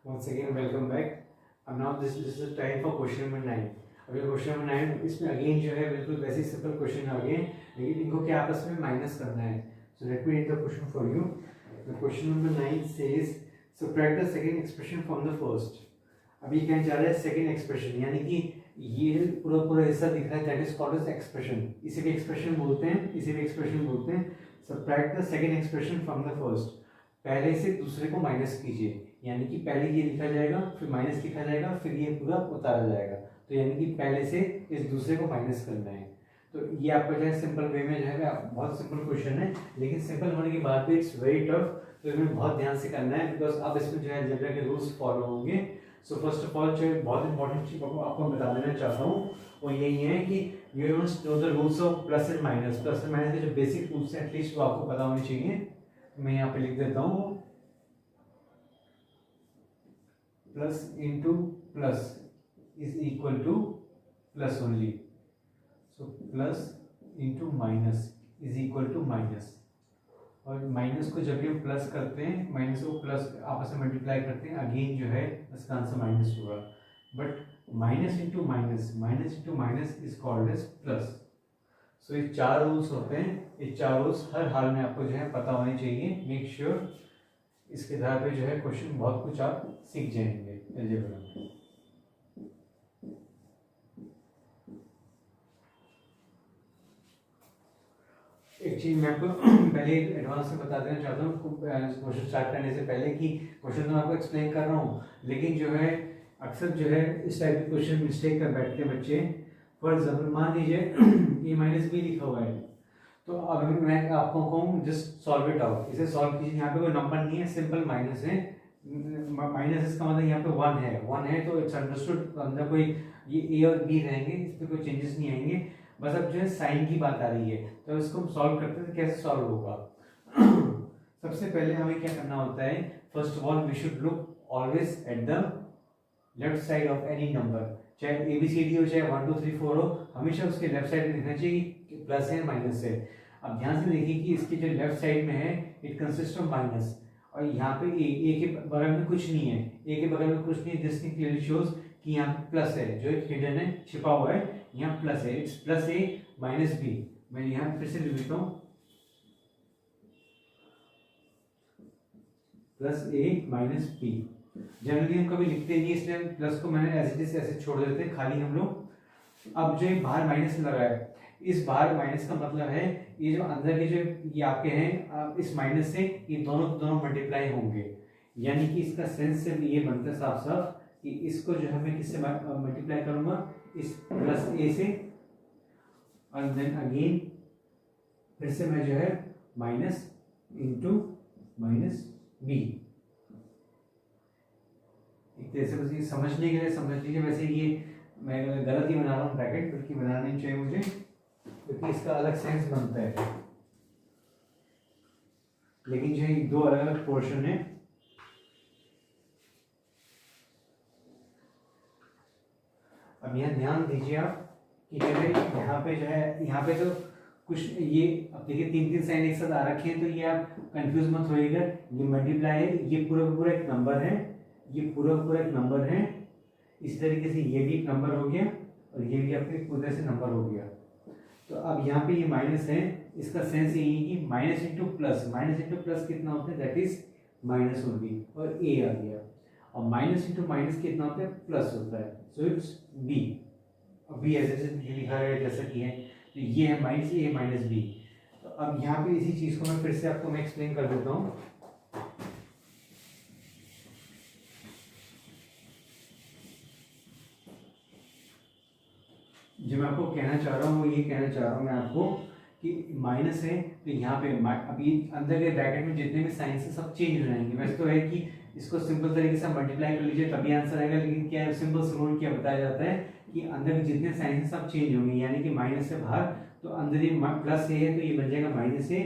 Once again, welcome back. And now this is the time for question number 9. अभी question number 9 इसमें again जो है बिल्कुल वैसे ही सिंपल क्वेश्चन आ गए, लेकिन इनको क्या आपस में माइनस करना है. So let me read the question for you. The question number 9 says subtract the second expression from the first. अभी क्या जा रहा है सेकंड एक्सप्रेशन, यानी कि ये पूरा हिस्सा दिख रहा है, that is called as expression. इसे भी एक्सप्रेशन बोलते हैं, इसे भी एक्सप्रेशन बोलते हैं. Subtract the second expression from the first. पहले से दूसरे को माइनस कीजिए, यानी कि पहले ये लिखा जाएगा, फिर माइनस लिखा जाएगा, फिर ये पूरा उतारा जाएगा. तो यानी कि पहले से इस दूसरे को माइनस करना है. तो ये आपका जो है सिंपल वे में जो है बहुत सिंपल क्वेश्चन है, लेकिन सिंपल होने के बाद भी इट्स वेरी टफ. तो इसमें बहुत ध्यान से करना है, बिकॉज अब इसमें जो है अलजेब्रा के रूल्स फॉलो होंगे. सो फर्स्ट ऑफ ऑल जो बहुत इंपॉर्टेंट चीज आपको बता देना चाहता हूँ वो यही है कि you must know the rules of plus and minus. Plus and minus के जो बेसिक रूल्स हैं एटलीस्ट वो आपको पता होने चाहिए. मैं यहाँ पे लिख देता हूँ, plus into plus is equal to plus only. So plus into minus is equal to minus. और माइनस को जब भी हम प्लस करते हैं, माइनस को प्लस आपस में मल्टीप्लाई करते हैं, अगेन जो है इसका आंसर माइनस होगा. But minus into minus is called as plus. So ये चार रूल्स होते हैं. ये चार रूल्स हर हाल में आपको जो है पता होने चाहिए. मेक श्योर इसके आधार पे जो है क्वेश्चन बहुत कुछ आप सीख जाएंगे अलजेब्रा में. एक चीज मैं आपको पहले एडवांस में बता देना चाहता हूँ क्वेश्चन स्टार्ट करने से पहले कि क्वेश्चन तो मैं आपको एक्सप्लेन कर रहा हूँ, लेकिन जो है अक्सर जो है इस टाइप के क्वेश्चन मिस्टेक कर बैठते हैं बच्चे. फॉर एग्जाम्पल मान लीजिए ये माइनस बी लिखा हुआ है, तो अब मैं आपको कहूँ जस्ट सॉल्व इट आउट. इसे सॉल्व कीजिए. यहाँ पे कोई नंबर नहीं है, सिंपल माइनस है. माइनस इसका मतलब यहाँ पे वन है तो इट्स अंडरस्टूड. अंदर कोई ये ए और बी रहेंगे, इस पर कोई चेंजेस नहीं आएंगे. बस अब जो है साइन की बात आ रही है, तो इसको हम सॉल्व करते हैं. तो कैसे सॉल्व होगा? सबसे पहले हमें क्या करना होता है, first of all we should look always at the left side of any number. चाहे ABCD हो, चाहे 1 2 3 4 हो, हमेशा उसके लेफ्ट साइड में लिखना चाहिए कि प्लस है माइनस है. अब ध्यान से देखिए कि इसके जो लेफ्ट साइड में है इट कंसिस्ट ऑफ माइनस, और यहाँ पे ए के बगल में कुछ नहीं है. ए के बगल में कुछ नहीं है. दिस थिंग क्लियरली शोज कि यहाँ पे प्लस है, जो एक हिडन है, छिपा हुआ है. यहाँ प्लस है, it's plus a minus b. मैं यहाँ फिर से लिख देता हूँ, plus a minus b. Generally हम कभी लिखते नहीं, इसलिए प्लस को मैंने एज इट इज ऐसे छोड़ देते हैं खाली हम लोग. अब जो बाहर माइनस लगा है, इस बाहर माइनस का मतलब है ये जो अंदर के जो ये आपके हैं, इस माइनस से ये दोनों मल्टीप्लाई होंगे. यानी कि इसका सेंस से ये बनता है साफ साफ कि इसको जो है मैं किससे मल्टीप्लाई करूंगा, इस प्लस ए से, और देन अगेन फिर से मैं जो है माइनस इंटू माइनस बी. एक तरह से बस समझने के लिए समझ लीजिए. वैसे ये मैं गलत ही बना रहा हूँ ब्रैकेट, बल्कि बनाना नहीं चाहिए मुझे, क्योंकि इसका अलग सेंस बनता है. लेकिन जो है दो अलग अलग पोर्शन है. अब यहाँ ध्यान दीजिए आप कि जो है यहाँ पे जो है, यहाँ पे तो कुछ ये अब देखिए 3 साइन एक साथ आ रखे हैं, तो ये आप कंफ्यूज मत होइएगा. ये मल्टीप्लाई है, ये पूरा एक नंबर है, ये पूरा एक नंबर है. इस तरीके से ये भी एक नंबर हो गया, और ये भी आपके पूरे से नंबर हो गया. तो अब यहाँ पे ये माइनस है, इसका सेंस यही है कि माइनस इंटू प्लस कितना होता है, दैट इज माइनस ओनली, और ए आ गया. और माइनस इंटू माइनस कितना होता है, प्लस होता है. So it's b. अब बी ऐसे लिखा है जैसा कि है, तो ये है माइनस ए माइनस बी. तो अब यहाँ पे इसी चीज को मैं फिर से आपको मैं एक्सप्लेन कर देता हूँ. जो मैं आपको कहना चाह रहा हूँ वो ये कहना चाह रहा हूँ मैं आपको कि माइनस है, तो यहाँ पे अभी अंदर के ब्रैकेट में जितने भी साइन है सब चेंज हो जाएंगे. वैसे तो है कि इसको सिंपल तरीके से मल्टीप्लाई कर लीजिए तभी आंसर आएगा, लेकिन क्या सिंपल से रूल क्या बताया जाता है कि अंदर के जितने साइन है सब चेंज होंगे. यानी कि माइनस से बाहर, तो अंदर ये प्लस ए है तो ये बन जाएगा माइनस ए,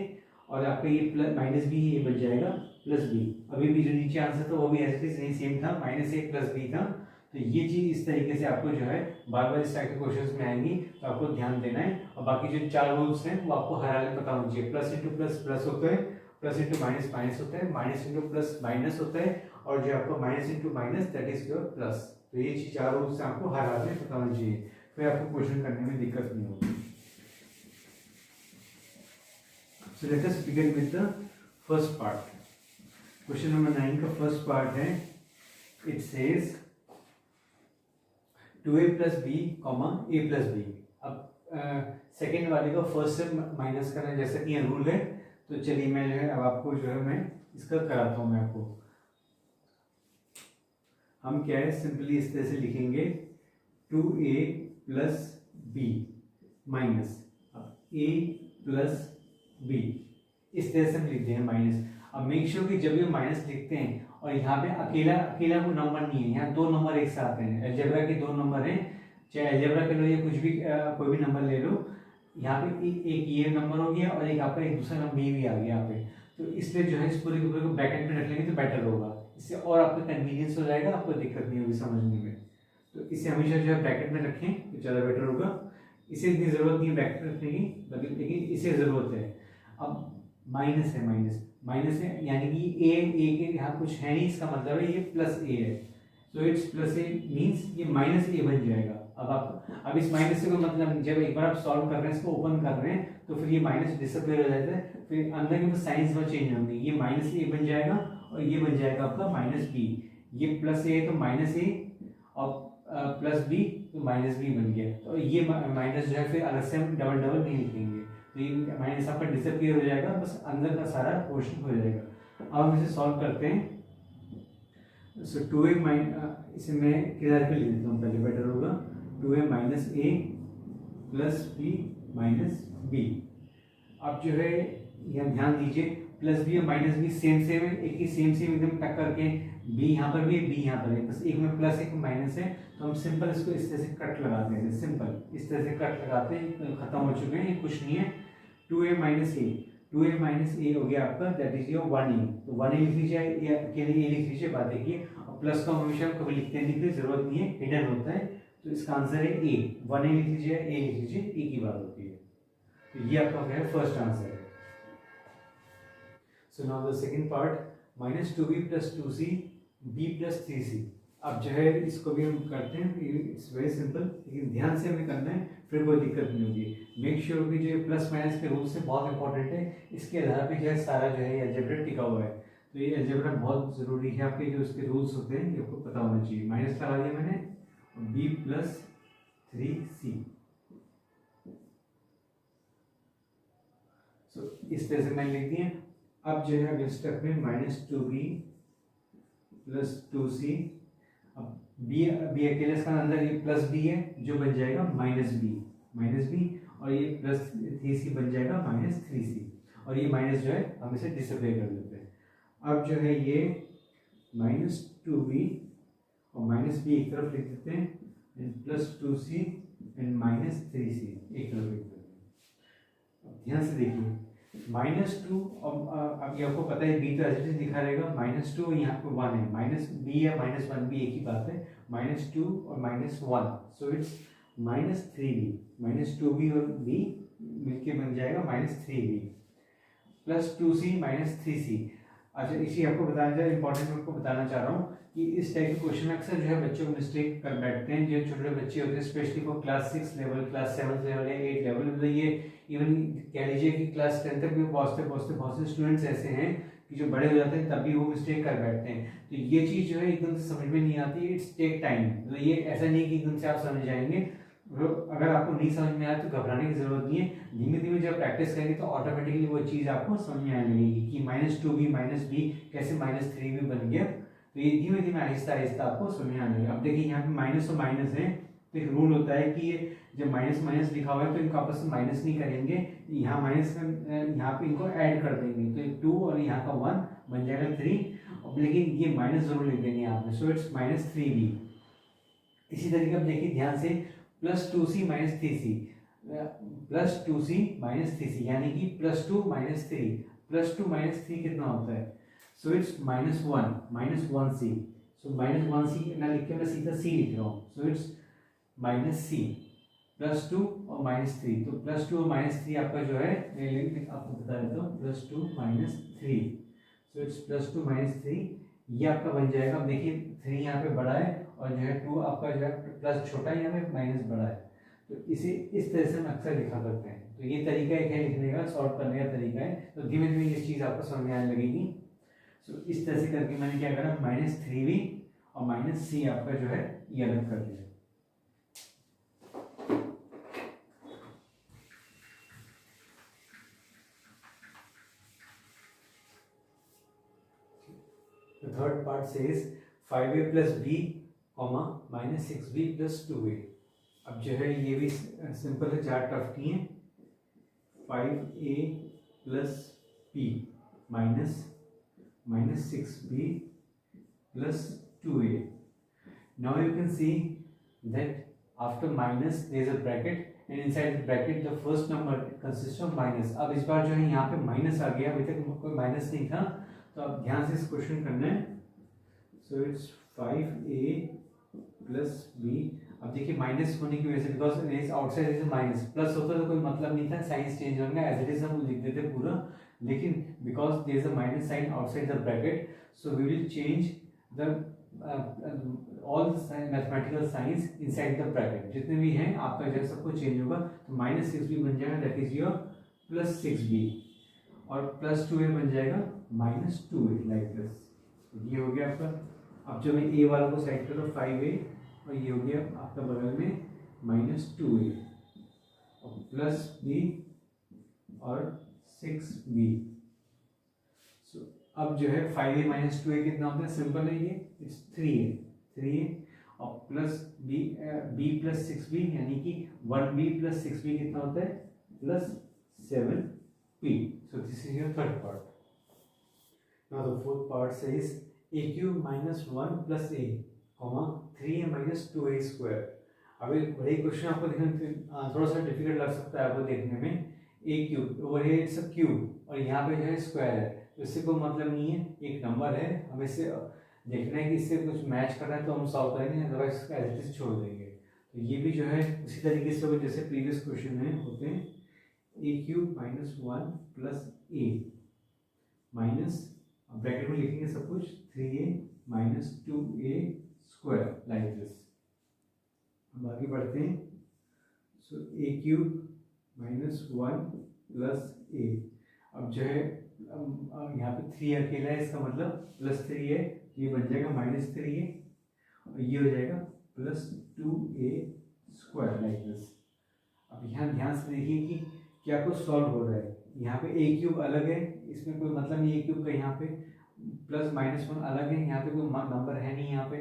और आपका ये प्लस माइनस बी ये बन जाएगा प्लस बी. अभी भी जो नीचे आंसर था वो भी ऐसे नहीं सेम था, माइनस ए प्लस बी था. तो ये चीज इस तरीके से आपको जो है बार बार इस टाइप के क्वेश्चंस में आएंगी, तो आपको ध्यान देना है. और बाकी जो चार रूल्स हैं वो आपको हर हाल में पता होना चाहिए. प्लस इंटू प्लस प्लस होता है, प्लस इंटू माइनस माइनस होता है, माइनस इंटू प्लस माइनस होता है, और जो आपका minus into minus that is your plus. तो ये चार रूल्स आपको हर हाल में पता होना चाहिए, फिर आपको क्वेश्चन करने में दिक्कत नहीं होगी। So let us begin with the first part. Question number 9 का first part है, it says 2a plus b, a plus b। अब सेकेंड वाले का फर्स्ट से माइनस करना है जैसा कि यहाँ रूल है, तो चलिए मैं जो है अब आपको जो है मैं इसका कराता हूँ मैं आपको। हम क्या है सिंपली इस तरह से लिखेंगे 2a plus b minus a plus b, इस तरह से हम लिखते हैं माइनस। अब मेक श्योर कि जब ये माइनस लिखते हैं और यहाँ पे अकेला अकेला कोई नंबर नहीं है, यहाँ दो नंबर एक साथ हैं, अलजेब्रा के दो नंबर हैं, चाहे अलजेब्रा के लो या कुछ भी कोई भी नंबर ले लो, यहाँ पे एक ये नंबर हो गया और एक आपका एक दूसरा नंबर भी आ गया यहाँ पे। तो इसलिए जो है इस पूरे के पूरे को ब्रैकेट में रख लेंगे तो बेटर होगा, इससे और आपको कन्वीनियंस हो जाएगा, आपको दिक्कत नहीं होगी समझने में। तो इसे हमेशा जो है ब्रैकेट में रखें तो ज़्यादा बेटर होगा। इसे इतनी ज़रूरत नहीं है ब्रैकेट में रखने की, लेकिन इसे ज़रूरत है। अब माइनस है, माइनस है यानी कि ए के यहाँ कुछ है नहीं, इसका मतलब है ये प्लस ए है। So it's plus A means ये माइनस ए बन जाएगा। अब इस माइनस से कोई मतलब नहीं, जब एक बार आप सॉल्व कर रहे हैं इसको ओपन कर रहे हैं तो फिर ये माइनस डिसअपियर हो जाता है, फिर अंदर के साइंस में चेंज होंगे, ये माइनस ए बन जाएगा और ये बन जाएगा आपका माइनस बी। ये प्लस ए तो माइनस ए और प्लस बी तो माइनस बी बन गया। तो ये माइनस जो है फिर अलग से हम डबल डबल नहीं लिखेंगे, तो ये माइनस आपका डिसअपियर हो जाएगा, बस अंदर का सारा पोर्शन हो जाएगा। अब हम इसे सॉल्व करते हैं। सो 2a इसे मैं किधर पे लिख देता हूँ पहले, बेटर होगा 2a माइनस ए प्लस बी माइनस बी। अब जो है यहाँ ध्यान दीजिए प्लस बी और माइनस बी सेम सेम है, एक ही सेम एकदम टक करके, बी यहाँ पर भी है, बी यहाँ पर है, बस एक में प्लस एक में माइनस है, तो हम सिंपल इसको इस तरह से कट लगाते हैं, सिंपल इस तरह से कट लगाते हैं, खत्म हो चुके हैं, ये कुछ नहीं है। 2a माइनस ए हो गया आपका, दैट इज योर 1a। तो 1a लिख लीजिए या अकेले ए लिख लीजिए, बात देखिए। और प्लस का हमेशा कभी लिखते नहीं, जरूरत नहीं है, हिडन होता है, तो इसका आंसर है ए। 1a लिख लीजिए, ए लिख लीजिए, ए की बात होती है। तो ये आपका है फर्स्ट आंसर है। So now the second part, minus 2b plus 2c b plus 3c। अब जो है इसको भी हम करते हैं, इट्स वेरी सिंपल, लेकिन ध्यान से हमें करना है, फिर कोई दिक्कत नहीं होगी। मेक श्योर कि जो प्लस माइनस के रूल्स है बहुत इंपॉर्टेंट है, इसके आधार पे जो है सारा जो है ये अलजेब्रा टिका हुआ है। तो ये अलजेब्रा बहुत ज़रूरी है, आपके जो इसके रूल्स होते हैं ये आपको पता होना चाहिए। माइनस लगा दिया मैंने, b प्लस 3c। सो इस तरह से मैंने लिख दिया। अब जो है अगले स्टेप में माइनस 2b प्लस 2c। अब b अकेले इसका अंदर ये प्लस b है जो बन जाएगा माइनस b, और ये प्लस 3c बन जाएगा माइनस 3c, और ये माइनस जो है हम इसे डिसअपियर कर देते हैं। अब जो है ये माइनस 2b और माइनस b एक तरफ लिख देते हैं, and plus 2c and minus 3c एक तरफ लिख देते हैं। अब ध्यान से देखिए -2, अब ये आपको पता है b तो एज इट इज लिखा रहेगा, -2 यहाँ पे 1 है, माइनस b या -1 भी एक ही बात है, -2 और -1, सो इट्स -3b, -2b और b मिलके बन जाएगा -3b प्लस 2c -3c। अच्छा इसी आपको बताना चाहिए, इंपॉर्टेंट आपको बताना चाह रहा हूँ कि इस टाइप के क्वेश्चन अक्सर जो है बच्चों को मिस्टेक कर बैठते हैं, जो छोटे बच्चे होते हैं specially for class 6 level, class 7 level या 8 लेवल, मतलब ये इवन कह लीजिए कि क्लास 10 तक भी पहुँचते बहुत से स्टूडेंट्स ऐसे हैं कि जो बड़े हो जाते हैं तब भी वो मिस्टेक कर बैठते हैं। तो ये चीज़ जो है एकदम से समझ में नहीं आती, इट्स टेक टाइम, मतलब ये ऐसा नहीं कि एकदम से आप समझ जाएंगे। अगर आपको नहीं समझ में आया तो घबराने की जरूरत नहीं है, धीमे धीमे जब प्रैक्टिस करेंगे तो ऑटोमेटिकली वो चीज़ आपको समझ में आने लगेगी कि -2b -b कैसे -3b बन गया। तो ये धीमे धीमे आहिस्ता आहिस्ता आपको समझ में आने लगेगा। अब देखिए यहाँ पे माइनस और माइनस है, तो एक रूल होता है कि ये जब माइनस माइनस लिखा हुआ है तो इनको आपस में माइनस नहीं करेंगे, यहाँ माइनस यहाँ पे इनको ऐड कर देंगे, तो 2 और यहाँ का 1 बन जाएगा 3, लेकिन ये माइनस जरूर लिख देंगे यहाँ पे, सो इट्स -3b। इसी तरीके अब देखिए ध्यान से plus 2c minus 3c, plus 2c minus 3c यानी कि +2 -3, +2 -3 कितना होता है, so it's -1c, so -1c ना लिख के मैं सीधा c लिख रहा हूँ, सो इट्स -c +2 और -3, तो +2 और -3 आपका जो है आपको बता देता हूँ, +2 -3, सो इट्स +2 -3 ये आपका बन जाएगा। अब देखिए 3 यहाँ पे बड़ा है और जो है 2 आपका जो है प्लस छोटा है, यहाँ पे माइनस बड़ा है। तो इसे इस तरह से हम अक्सर लिखा करते हैं। तो ये तरीका एक है लिखने का, सॉल्व करने का तरीका है। तो धीमे धीमे ये चीज़ आपको समझ में आने लगेगी। सो इस तरह से करके मैंने क्या करा, -3v और -c आपका जो है ये अलग कर दिया। The third part says 5a plus b, -6b plus 2a। अब जो है ये भी सिंपल है, चार टर्म की है। 5a plus b minus 6b plus 2a। Now you can see that after minus there is a bracket and inside the bracket the first number consists of minus। अब इस बार जो है यहाँ पे माइनस आ गया, अभी तक कोई माइनस नहीं था, तो अब ध्यान से इस क्वेश्चन करना है। So it's 5a plus b। अब देखिए माइनस होने की वजह से, because outside is minus, plus होता तो कोई मतलब नहीं था, साइंस चेंज होगा, एज इट इज हम लिख देते पूरा। लेकिन because there is a minus sign outside the bracket, so we will change the all mathematical signs inside the bracket. जितने भी हैं आपका जो सब कुछ चेंज होगा। तो -6b बन जाएगा, दैट इज योर +6b, और +2a बन जाएगा -2a, लाइक दिस। ये हो गया आपका। अब जो मैं ए वाला को साइड करो 5a, और ये हो गया आपका बगल में -2a और +b और 6b। सो अब जो है 5a - 2a कितना होता है, सिंपल है ये, इट्स 3a और प्लस b plus 6b, यानी कि 1b plus 6b कितना होता है, +7b। So this is your third part. Now the fourth part says a³ - 1 + a, 3a - 2a square. अब एक वही क्वेश्चन आपको देखने थोड़ा सा डिफिकल्ट लग सकता है आपको देखने में। a³ over here it's a cube और यहाँ पे जो है स्क्वायर है, तो इससे कोई मतलब नहीं है, एक नंबर है, हमें इसे देखना है कि इससे कुछ मैच कर रहा है तो हम सॉल्व करेंगे, अदरवाइज एज इट इज छोड़ देंगे। तो ये भी जो है उसी तरीके से होगा जैसे प्रीवियस क्वेश्चन में होते हैं। a³ - 1 + a माइनस, ब्रैकेट में लिखेंगे सब कुछ, 3a - 2a square, like this. अब आगे बढ़ते हैं। सो a³ - 1 + a। अब जो है यहाँ पे 3 अकेला है, इसका मतलब +3 है, ये बन जाएगा -3a और ये हो जाएगा +2a स्क्वायर, लाइक दिस। अब यहाँ ध्यान से देखिए कि क्या कुछ सॉल्व हो रहा है। यहाँ पे a³ अलग है, इसमें कोई मतलब नहीं a³ का, यहाँ पे +-1 अलग है, यहाँ पे कोई नंबर है नहीं, यहाँ पे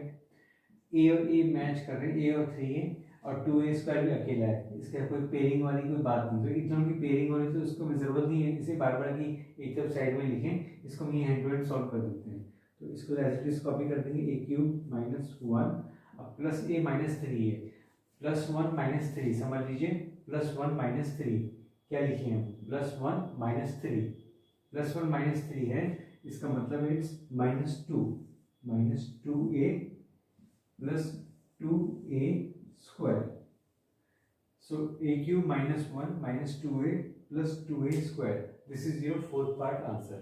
a और a मैच कर रहे हैं, a और 3a, और 2a स्क्वायर भी अकेला है, इसका कोई पेयरिंग वाली कोई बात नहीं। तो इतना की पेयरिंग होनी तो उसको जरूरत नहीं है इसे बार बार की एक तरफ साइड में लिखें, इसको हम ये हैंड टू हैंड सॉल्व कर देते हैं। तो इसको एज इट इज कॉपी कर देंगे, a³ - 1 अब प्लस a -3a, +1 - 3 समझ लीजिए, +1 - 3 क्या लिखे हम, +1 - 3, +1 - 3 है, इसका मतलब it's -2a + 2a square. So a³ - 1 - 2a + 2a square, this is your fourth part answer.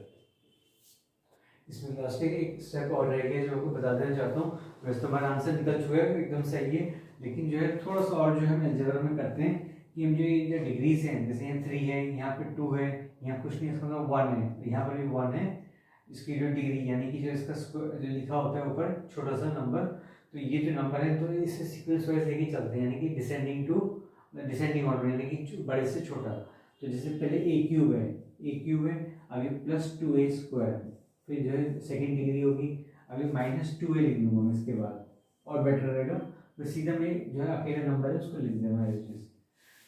इसमें लास्ट एक स्टेप और रह गया जो आपको बता देना चाहता हूँ। वैसे तो हमारा आंसर निकल चुका है, एकदम सही है, लेकिन जो है थोड़ा सा और जो है हम अलजेब्रा में करते हैं कि हम जो डिग्रीज हैं, जैसे यहाँ 3 है, यहाँ पे 2 है, यहाँ कुछ नहीं, इसका मतलब 1 है, तो यहाँ पर भी 1 है, इसकी जो डिग्री यानी कि जो इसका जो लिखा होता है ऊपर छोटा सा नंबर, तो ये जो नंबर है तो इसे सीक्वेंस वाइज लेके चलते हैं, यानी कि डिसेंडिंग ऑर्डर, यानी कि बड़े से छोटा। तो जैसे पहले a³ है, अभी +2a स्क्वायर, फिर जो है सेकेंड डिग्री होगी, अभी -2a लिख दूंगा मैं इसके बाद, और बेटर रहेगा। तो सीधा मैं जो है अकेला नंबर है उसको लिख देना है चीज।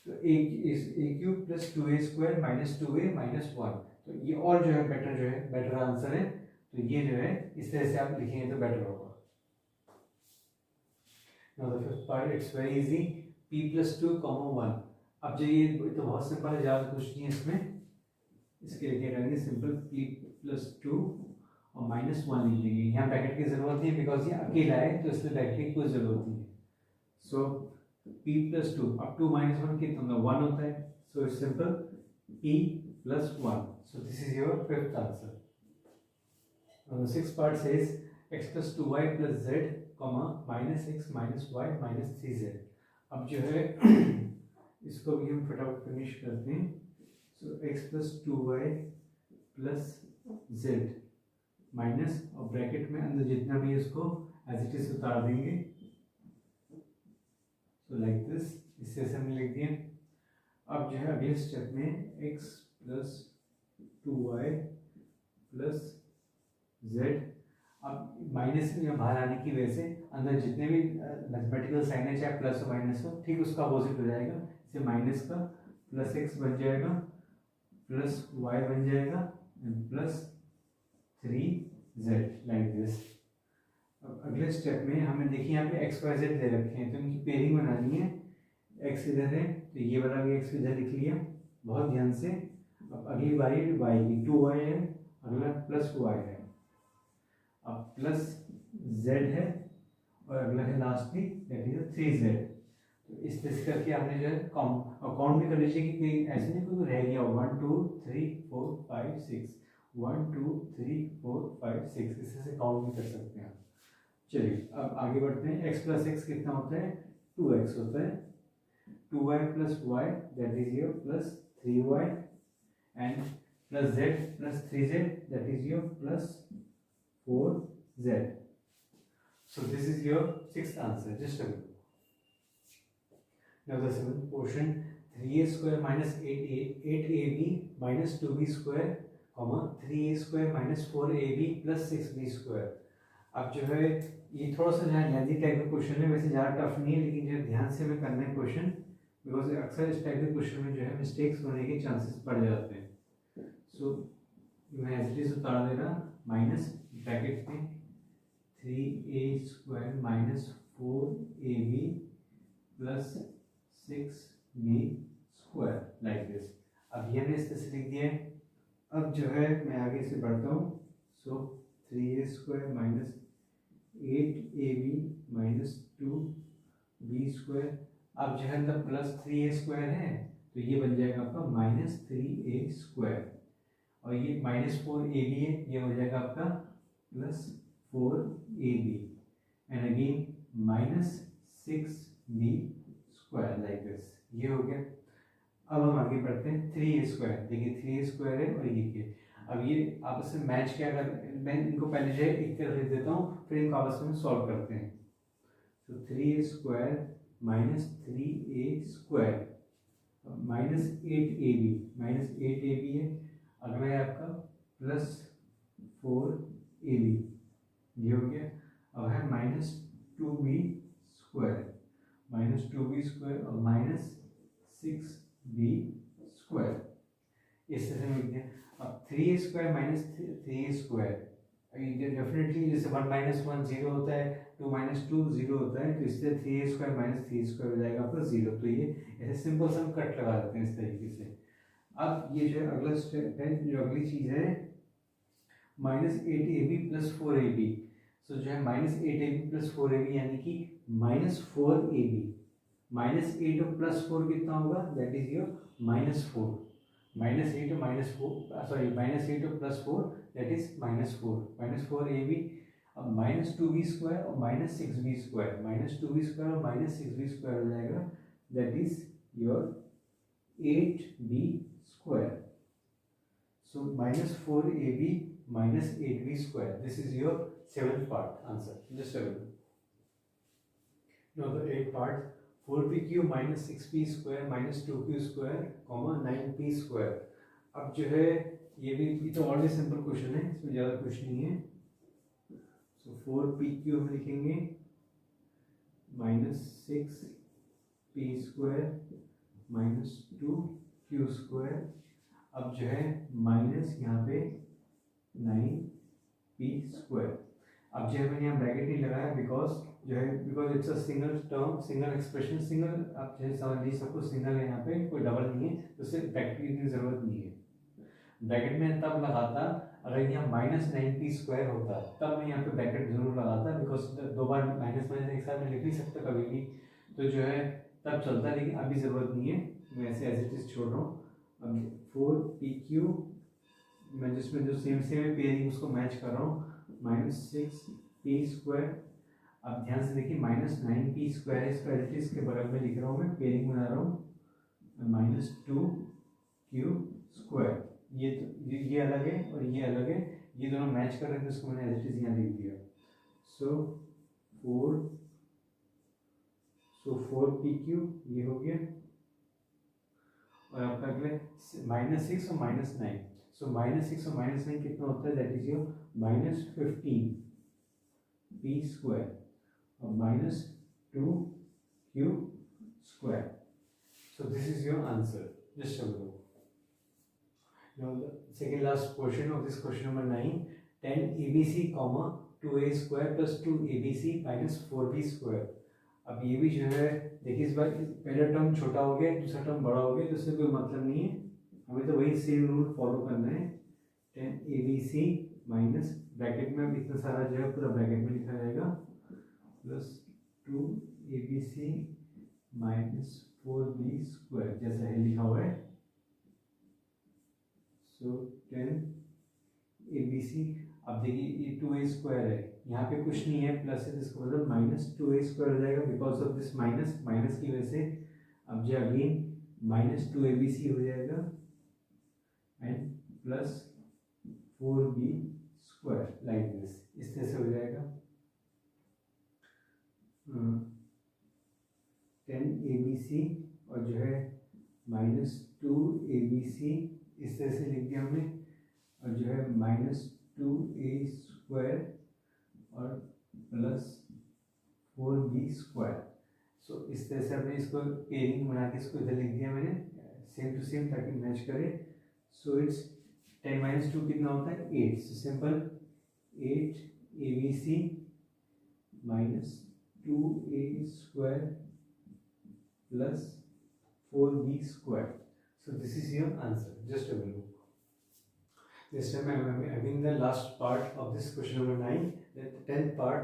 तो a³ + 2a स्क्वायर -2a - 1, तो ये और जो है बेटर आंसर है। तो ये जो है इस तरह से आप लिखेंगे तो बेटर होगा। Now the fifth part, it's very easy, p + 2, 1। अब जो ये तो बहुत सिंपल है, ज़्यादा कुछ नहीं है इसमें, इसके लिए क्या करेंगे, सिंपल p + 2 और -1 लिख देंगे। यहाँ ब्रैकेट की जरूरत नहीं है बिकॉज ये अकेला है, तो इसलिए ब्रैकेट की कोई जरूरत नहीं है। सो p + 2, अब 2 - 1 कितना होगा, 1 होता है, so it's simple p + 1। So this is your fifth answer. The sixth part says x plus 2y plus z comma minus x minus y minus 3z। अब जो है इसको भी हम फटाफट फिनिश करते हैं। सो x plus 2y plus Z minus और ब्रैकेट में अंदर जितना भी इसको एज इट इज उतार देंगे। सो लाइक दिस, इससे हमने लिख दिया। अब जो है अगले स्टेप में x plus 2y plus Z, अब माइनस में बाहर आने की वजह से अंदर जितने भी मैथमेटिकल साइन है चाहे प्लस हो माइनस हो, ठीक उसका अपोजिट हो जाएगा। इसे माइनस का प्लस एक्स बन जाएगा प्लस वाई बन जाएगा प्लस 3z लाइक दिस। अब अगले स्टेप में हमें देखिए यहाँ पे एक्स वाई जेड दे रखे हैं तो इनकी पेयरिंग बनानी है। एक्स इधर है तो ये वाला भी एक्स इधर लिख लिया बहुत ध्यान से। अब अगली बारी वाई की 2y है, अगला प्लस y है, अब प्लस z है और अगला है लास्ट में दैट इज 3z। तो इस तरह से करके आपने जो है काउंट भी कर लीजिए कि ऐसे नहीं कोई रह गया 1 2 3 4 5 6 1 2 3 4 5 6 इस तरह से काउंट भी कर सकते हैं। चलिए अब आगे बढ़ते हैं। x प्लस एक्स कितना होता है 2x होता है, 2y plus y that is your plus 3y and plus z plus 3z that is your plus 4z। So this is your sixth answer. Just a minute. Now the seventh portion, 3a square minus 8ab minus 2b square, comma 3a square minus 4ab plus 6b square। अब जो है ये थोड़ा सा जहाँ lengthy type का question है, वैसे ज़्यादा टफ नहीं है लेकिन जो ध्यान से हमें करना है क्वेश्चन, बिकॉज अक्सर इस टाइप के क्वेश्चन में जो है मिस्टेक्स होने के चांसेस बढ़ जाते हैं। सो मैं एज इट इज उतार दे रहा माइनस ब्रैकेट में 3a square minus 4ab plus 6b square like this. अब ये हमने इस तरह से लिख दिया है। अब जो है मैं आगे से बढ़ता हूँ। सो 3a square minus 8ab minus 2b square, अब जो है अंदर प्लस 3a स्क्वायर है तो ये बन जाएगा आपका माइनस 3a स्क्वायर, और ये माइनस 4ab है ये हो जाएगा आपका plus 4ab and again minus 6b square like this. ये हो गया। अब हम आगे बढ़ते हैं 3a स्क्वायर। देखिए 3a स्क्वायर है और ये अब ये आपस में मैच क्या कर, मैं इनको पहले जो है एक तरफ लिख देता हूँ फिर इनको आपस में सॉल्व करते हैं। तो 3a square minus 3a square minus 8ab है, अगला है आपका प्लस 4ab, ये हो गया। अब है माइनस 2b स्क्वायर और माइनस 6b स्क्वायर, इस तरह से मिल गया। अब 3a square minus 3a square definitely जैसे 1 माइनस 1 0 होता है, 2 माइनस 2 0 होता है, तो इससे 3a स्क्वायर माइनस 3 स्क्वायर हो जाएगा आपका 0। तो ये ऐसे सिंपल सा कट लगा देते हैं इस तरीके से। अब ये जो है अगला स्टेप है, जो अगली चीज़ है माइनस 8ab प्लस 4ab। सो जो है माइनस 8ab प्लस 4ab यानी कि माइनस 4ab, माइनस 8 और प्लस 4 कितना होगा that is your minus 4, minus 8 और माइनस 4 सॉरी माइनस 8 और plus 4 that is minus 4ab। अब माइनस 2b स्क्वायर और minus 6b square, minus 2b square और माइनस 6b स्क्वायर हो जाएगा that is your 8b square. So minus 4ab minus 8b square. This is your seventh part answer. Just a minute. Now the eighth part, 4p cube minus 6p square minus 2p square comma 9p square। अब जो है ये तो already simple question है, इसमें ज़्यादा कुछ नहीं है। सो 4p क्यूब हम लिखेंगे minus 6p square minus 2q square. अब जो है माइनस यहाँ पे 9p स्क्वायर। अब जो है मैंने यहाँ ब्रैकेट नहीं लगाया because it's a single term, single expression, single आप जो है समझ लीजिए सब कुछ सिंगल है, यहाँ पे कोई डबल नहीं है तो उससे ब्रैकेट की इतनी ज़रूरत नहीं है। ब्रैकेट में तब लगाता अगर यहाँ माइनस 9p स्क्वायर होता तब मैं यहाँ पे ब्रैकेट जरूर लगाता, बिकॉज दो बार माइनस माइनस एक साथ में लिख नहीं सकता कभी भी, तो जो है तब चलता, लेकिन अभी ज़रूरत नहीं है, मैं ऐसे एज इट इज छोड़ रहा हूँ। अब 4pq मैं जिसमें जो सेम पेयरिंग उसको मैच कर रहा हूँ, माइनस 6 पी स्क्वायर। अब ध्यान से देखिए -9p² है, इसको एज इट इज के बगल में लिख रहा हूँ मैं, पेयरिंग बना रहा हूँ, -2q²। ये अलग है और ये अलग है, ये दोनों मैच कर रहे थे, इसको मैंने एज इट इज यहाँ लिख दिया। सो 4pq ये हो गया, और आपका अगले -6 और -9। सो -6 और -9 कितना होता है, दैट इज योर -15p² और -2q²। So this is your answer. Just have a look. Now the second last portion of this question number 9. 10abc, 2a² plus 2abc minus 4b²। अब ये भी जो है देखिए, इस बार पहला टर्म छोटा हो गया, दूसरा टर्म बड़ा हो गया, तो इससे कोई मतलब नहीं है, हमें तो वही सेम रूल फॉलो करना है। 10abc माइनस ब्रैकेट में इतना सारा जो है पूरा ब्रैकेट में लिखा जाएगा, प्लस 2abc माइनस 4b² जैसा है लिखा हुआ है। सो 10abc, अब देखिए ये 2a² है, यहाँ पे कुछ नहीं है, प्लस है, इसका मतलब -2a² हो जाएगा, बिकॉज ऑफ दिस माइनस की वजह से। अब जो अगेन -2abc हो जाएगा and plus 4b² like this, इस तरह से हो जाएगा। 10abc और जो है -2abc इस तरह से लिख दिया हमने, और जो है -2a² और प्लस 4b²। सो इस तरह से हमने इसको पेयरिंग बना के इसको इधर लिख दिया मैंने, सेम टू सेम, ताकि मैच करे। सो इट्स 10 - 2 कितना होता है, 8। So simple 8abc minus 2a² plus 4b². So this is your answer. Just have a look. This time I am having the last part of this question number 9, the 10th part.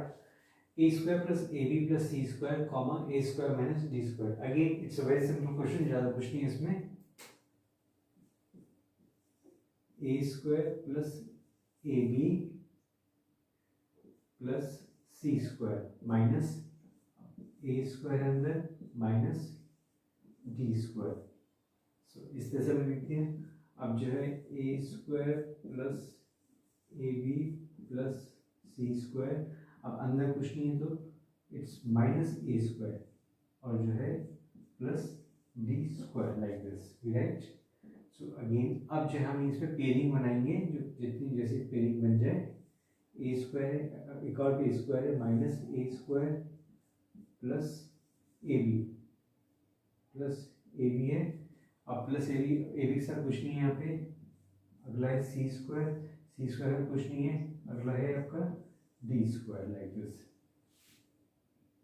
a² plus ab plus c² comma a² minus d². Again it's a very simple question, ज़्यादा कुछ नहीं है इसमें। a² plus ab plus c² minus a² अंदर minus d²। सो इस तरह से लिखते हैं। अब जो है a² plus ab plus c², अब अंदर कुछ नहीं है तो इट्स -a² और जो है plus d² like this, right. So again अब जो है हम इसमें पेयरिंग बनाएंगे, जो जितनी जैसे पेयरिंग बन जाए, a² एक और a² है, -a² प्लस ab है, अब प्लस ab के साथ कुछ नहीं है यहाँ पे, अगला है c² में कुछ नहीं है, अगला है आपका d² लाइक दिस।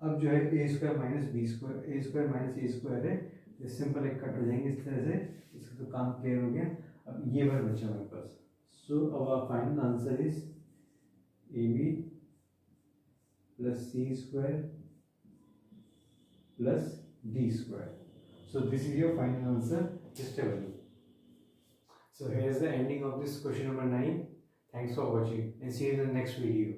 अब जो है a² minus a² minus a² है, ये सिंपल एक कट हो जाएंगे इस तरह से, इसका तो काम क्लियर हो गया। अब ये बार बचा हमारे पास। So our final answer is ab plus c² plus d². So this is your final answer. Just have a look. So here's the ending of this question number 9. Thanks for watching and see you in the next video.